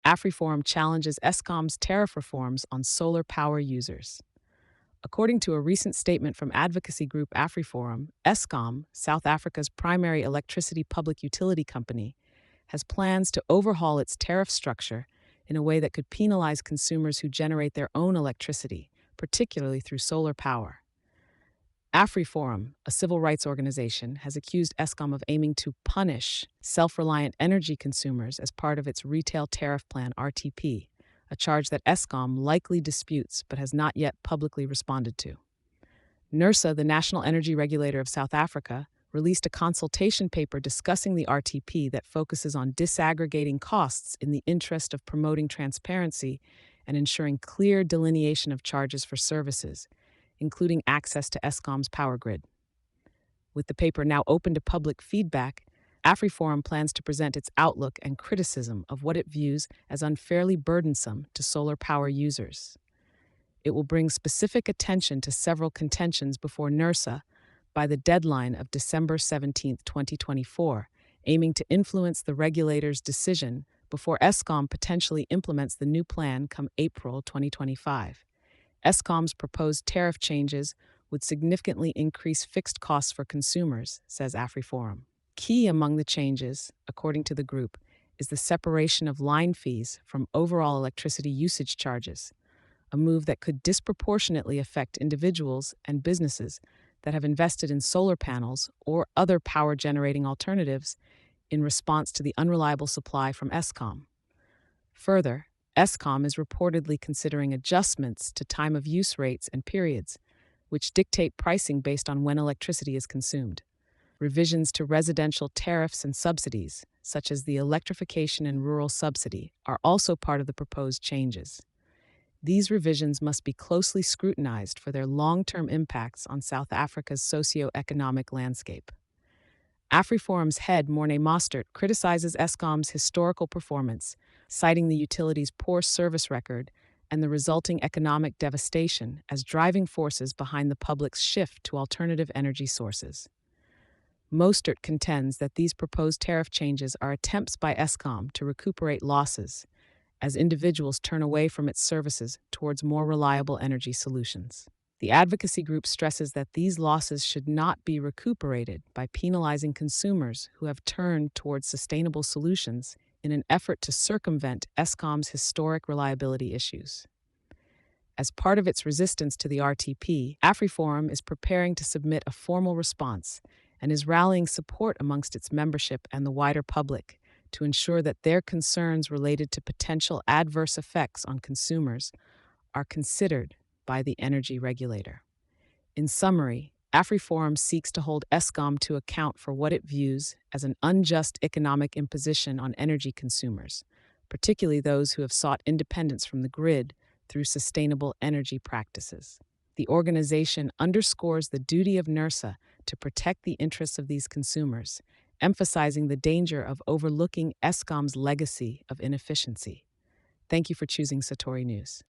AfriForum challenges Eskom's tariff reforms on solar power users. According to a recent statement from advocacy group AfriForum, Eskom, South Africa's primary electricity public utility company, has plans to overhaul its tariff structure in a way that could penalize consumers who generate their own electricity, particularly through solar power. AfriForum, a civil rights organization, has accused Eskom of aiming to punish self-reliant energy consumers as part of its Retail Tariff Plan (RTP), a charge that Eskom likely disputes but has not yet publicly responded to. Nersa, the national energy regulator of South Africa, released a consultation paper discussing the RTP that focuses on disaggregating costs in the interest of promoting transparency and ensuring clear delineation of charges for services, including access to Eskom's power grid. With the paper now open to public feedback, AfriForum plans to present its outlook and criticism of what it views as unfairly burdensome to solar power users. It will bring specific attention to several contentions before Nersa by the deadline of December 17, 2024, aiming to influence the regulator's decision before Eskom potentially implements the new plan come April 2025. Eskom's proposed tariff changes would significantly increase fixed costs for consumers, says AfriForum. Key among the changes, according to the group, is the separation of line fees from overall electricity usage charges, a move that could disproportionately affect individuals and businesses that have invested in solar panels or other power-generating alternatives in response to the unreliable supply from Eskom. Further, Eskom is reportedly considering adjustments to time-of-use rates and periods, which dictate pricing based on when electricity is consumed. Revisions to residential tariffs and subsidies, such as the electrification and rural subsidy, are also part of the proposed changes. These revisions must be closely scrutinized for their long-term impacts on South Africa's socio-economic landscape. AfriForum's head, Morne Mostert, criticizes Eskom's historical performance, citing the utility's poor service record and the resulting economic devastation as driving forces behind the public's shift to alternative energy sources. Mostert contends that these proposed tariff changes are attempts by Eskom to recuperate losses as individuals turn away from its services towards more reliable energy solutions. The advocacy group stresses that these losses should not be recuperated by penalizing consumers who have turned towards sustainable solutions in an effort to circumvent Eskom's historic reliability issues. As part of its resistance to the RTP, AfriForum is preparing to submit a formal response and is rallying support amongst its membership and the wider public to ensure that their concerns related to potential adverse effects on consumers are considered by the energy regulator. In summary, AfriForum seeks to hold Eskom to account for what it views as an unjust economic imposition on energy consumers, particularly those who have sought independence from the grid through sustainable energy practices. The organization underscores the duty of Nersa to protect the interests of these consumers, emphasizing the danger of overlooking Eskom's legacy of inefficiency. Thank you for choosing Satori News.